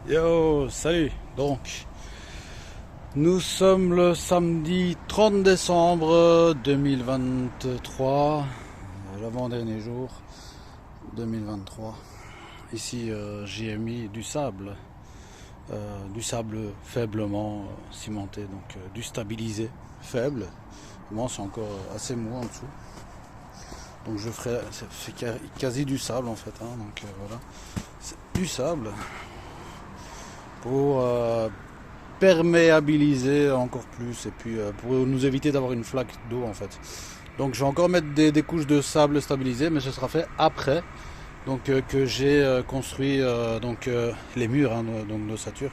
Yo, salut. Donc, nous sommes le samedi 30 décembre 2023, l'avant-dernier jour 2023. Ici, j'ai mis du sable faiblement cimenté, donc du stabilisé faible. Moi, c'est encore assez mou en dessous. Donc, c'est quasi du sable en fait. Donc, voilà, c'est du sable pour perméabiliser encore plus et puis pour nous éviter d'avoir une flaque d'eau en fait. Donc je vais encore mettre des couches de sable stabilisé, mais ce sera fait après donc que j'ai construit les murs donc d'ossature.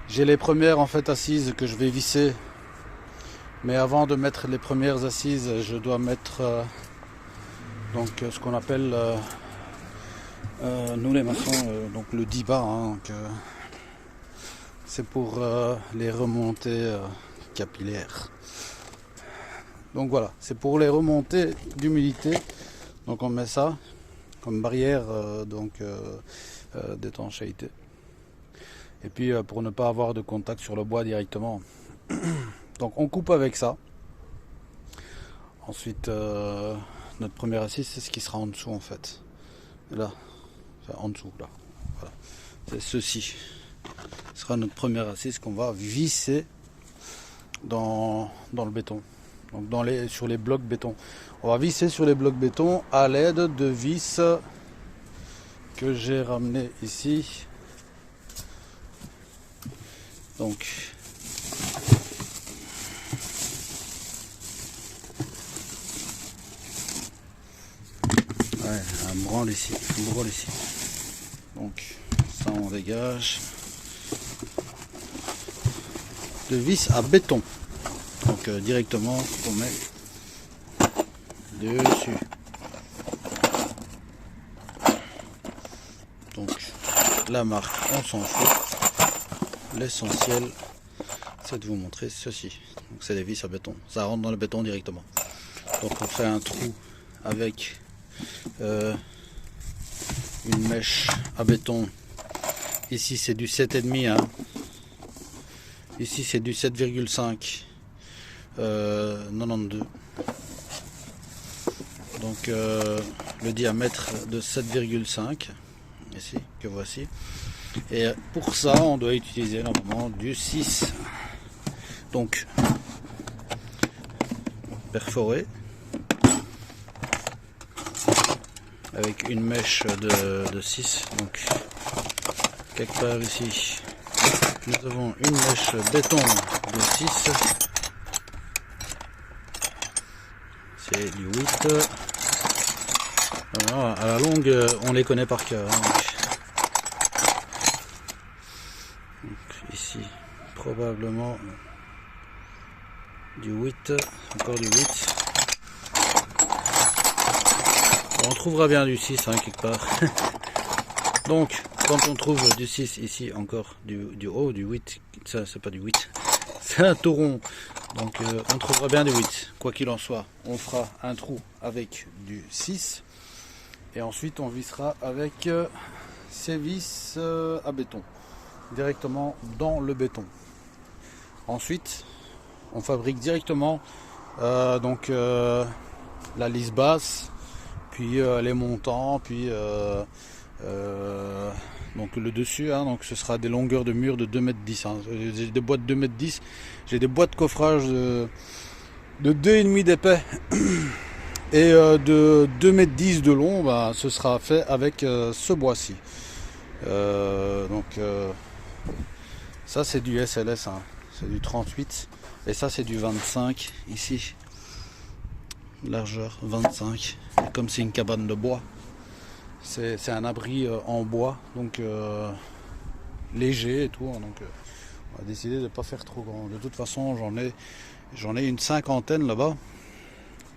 J'ai les premières en fait assises que je vais visser, mais avant de mettre les premières assises, je dois mettre ce qu'on appelle nous les maçons donc le diba. C'est pour les remontées capillaires. Donc voilà, c'est pour les remontées d'humidité. Donc on met ça comme barrière d'étanchéité. Et puis pour ne pas avoir de contact sur le bois directement. Donc on coupe avec ça. Ensuite notre première assise, c'est ce qui sera en dessous en fait. Là, enfin, en dessous là. Voilà. C'est ceci. Ce sera notre première assise qu'on va visser dans le béton. Donc sur les blocs béton. On va visser sur les blocs béton à l'aide de vis que j'ai ramené ici. Donc ouais, un branle ici. Donc ça on dégage. De vis à béton. Donc directement on met dessus. Donc la marque on s'en fout. L'essentiel c'est de vous montrer ceci. Donc c'est des vis à béton. Ça rentre dans le béton directement. Donc on fait un trou avec une mèche à béton. Ici c'est du 7,5 Ici c'est du 7,5 92. Donc le diamètre de 7,5 ici que voici. Et pour ça on doit utiliser normalement du 6. Donc perforé avec une mèche de 6. Donc quelque part ici nous avons une mèche béton de 6. C'est du 8. Voilà, à la longue, on les connaît par cœur. Donc, ici, probablement du 8. Encore du 8. On trouvera bien du 6 quelque part. Donc, quand on trouve du 6 ici, encore du haut, du 8, ça c'est pas du 8, c'est un tauron. Donc on trouvera bien du 8. Quoi qu'il en soit, on fera un trou avec du 6. Et ensuite on vissera avec ces vis à béton. Directement dans le béton. Ensuite, on fabrique directement la lisse basse, puis les montants, puis donc le dessus, donc ce sera des longueurs de mur de 2,10 m. J'ai des boîtes de 2,10 m, j'ai des boîtes de coffrage de 2,5 d'épais et de 2,10 m de long. Ce sera fait avec ce bois-ci. Ça c'est du SLS, c'est du 38 et ça c'est du 25 ici. Largeur 25. Et comme c'est une cabane de bois, c'est un abri en bois, donc léger et tout. Donc on a décidé de ne pas faire trop grand. De toute façon, j'en ai une cinquantaine là-bas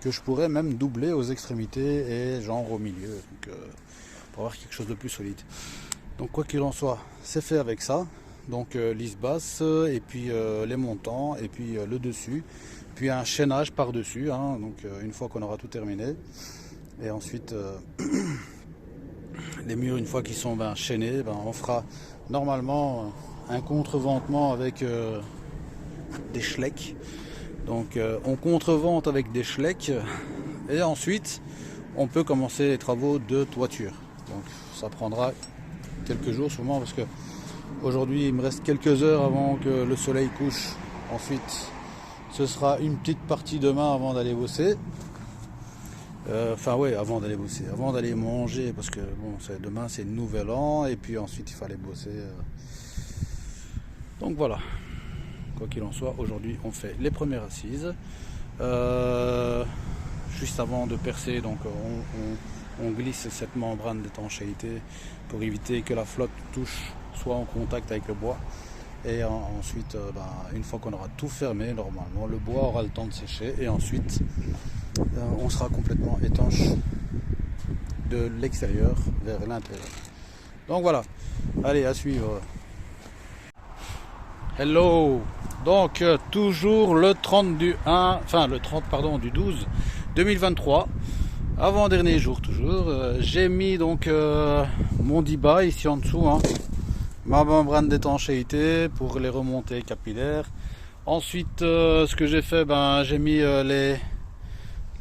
que je pourrais même doubler aux extrémités et genre au milieu, donc pour avoir quelque chose de plus solide. Donc quoi qu'il en soit, c'est fait avec ça. Donc lisse basse et puis les montants et puis le dessus, puis un chaînage par dessus. Donc une fois qu'on aura tout terminé, et ensuite les murs, une fois qu'ils sont chaînés, on fera normalement un contreventement avec des schlecks. Donc on contrevente avec des schlecks et ensuite on peut commencer les travaux de toiture. Donc ça prendra quelques jours sûrement parce que aujourd'hui il me reste quelques heures avant que le soleil couche. Ensuite ce sera une petite partie demain avant d'aller bosser. Enfin ouais, avant d'aller bosser, avant d'aller manger, parce que bon, demain c'est le nouvel an et puis ensuite il fallait bosser. Donc voilà, quoi qu'il en soit, aujourd'hui on fait les premières assises. Juste avant de percer, donc on glisse cette membrane d'étanchéité pour éviter que la flotte touche, soit en contact avec le bois. Et ensuite, une fois qu'on aura tout fermé, normalement le bois aura le temps de sécher et ensuite on sera complètement étanche de l'extérieur vers l'intérieur. Donc voilà, allez, à suivre. Hello. Donc toujours le 30 du 1, enfin le 30 pardon du 12 2023, avant dernier jour toujours. J'ai mis donc mon Diba ici en dessous, hein, ma membrane d'étanchéité pour les remontées capillaires. Ensuite ce que j'ai fait, j'ai mis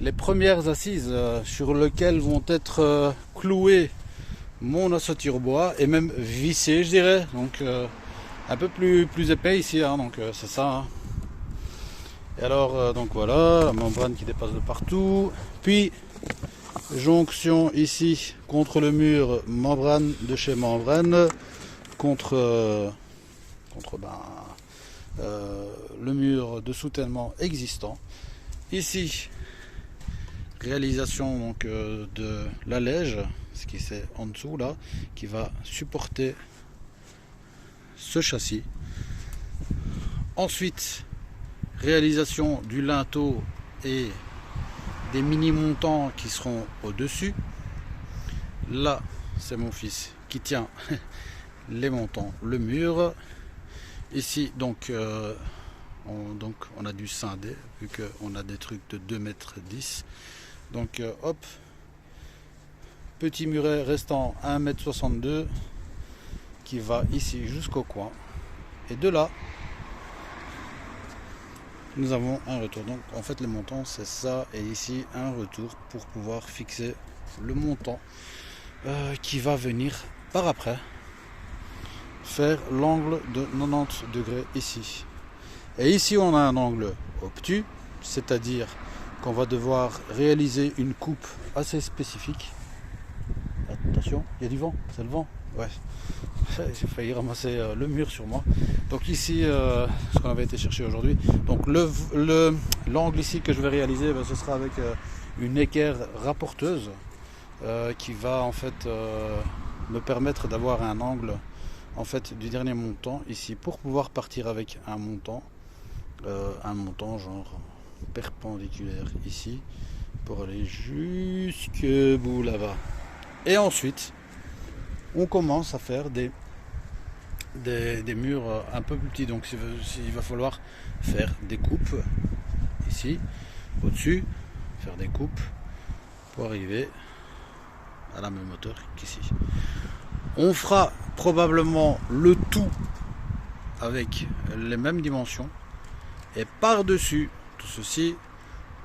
les premières assises sur lesquelles vont être clouées mon ossature bois et même vissé, je dirais. Donc un peu plus épais ici, hein, donc c'est ça. Hein. Et alors donc voilà, la membrane qui dépasse de partout. Puis jonction ici contre le mur, membrane de chez Membrane contre le mur de soutènement existant. Ici réalisation donc de l'allège, ce qui c'est en dessous là, qui va supporter ce châssis. Ensuite réalisation du linteau et des mini montants qui seront au dessus. Là c'est mon fils qui tient les montants, le mur. Ici donc on a dû scinder vu qu'on a des trucs de 2,10 m. Donc hop, petit muret restant 1,62 m qui va ici jusqu'au coin. Et de là, nous avons un retour. Donc en fait les montants c'est ça, et ici un retour pour pouvoir fixer le montant qui va venir par après faire l'angle de 90 degrés ici. Et ici on a un angle obtus, c'est-à-dire qu'on va devoir réaliser une coupe assez spécifique. Attention, il y a du vent, c'est le vent. Ouais, j'ai failli ramasser le mur sur moi. Donc ici, ce qu'on avait été chercher aujourd'hui. Donc l'angle ici que je vais réaliser, ce sera avec une équerre rapporteuse qui va en fait me permettre d'avoir un angle en fait du dernier montant ici pour pouvoir partir avec un montant genre perpendiculaire ici pour aller jusque bout là-bas. Et ensuite on commence à faire des murs un peu plus petits, donc il va falloir faire des coupes ici au dessus, faire des coupes pour arriver à la même hauteur qu'ici. On fera probablement le tout avec les mêmes dimensions, et par dessus tout ceci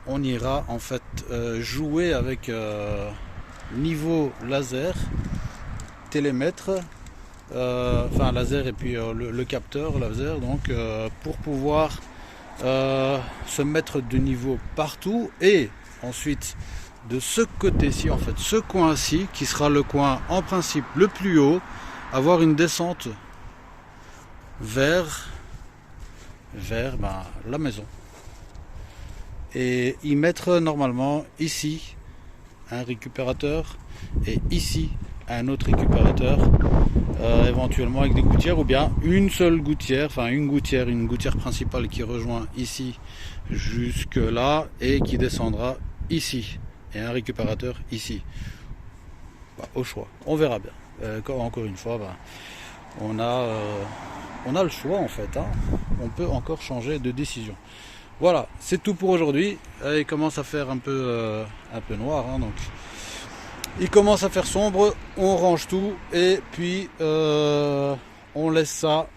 on ira en fait jouer avec niveau laser, télémètre, enfin laser et puis le capteur laser, donc pour pouvoir se mettre de niveau partout. Et ensuite de ce côté-ci, en fait ce coin-ci qui sera le coin en principe le plus haut, avoir une descente vers la maison et y mettre normalement ici un récupérateur et ici un autre récupérateur, éventuellement avec des gouttières, ou bien une seule gouttière, enfin une gouttière principale qui rejoint ici jusque là et qui descendra ici, et un récupérateur ici. Au choix, on verra bien. Encore une fois, on a le choix en fait, hein. On peut encore changer de décision. Voilà, c'est tout pour aujourd'hui. Il commence à faire un peu noir, hein, donc il commence à faire sombre. On range tout et puis on laisse ça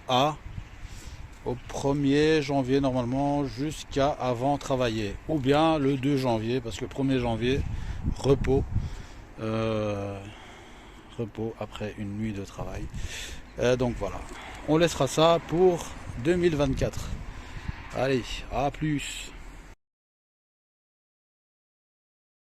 au 1er janvier normalement jusqu'à avant travailler, ou bien le 2 janvier, parce que le 1er janvier, repos, repos après une nuit de travail. Donc voilà, on laissera ça pour 2024. Allez, à plus.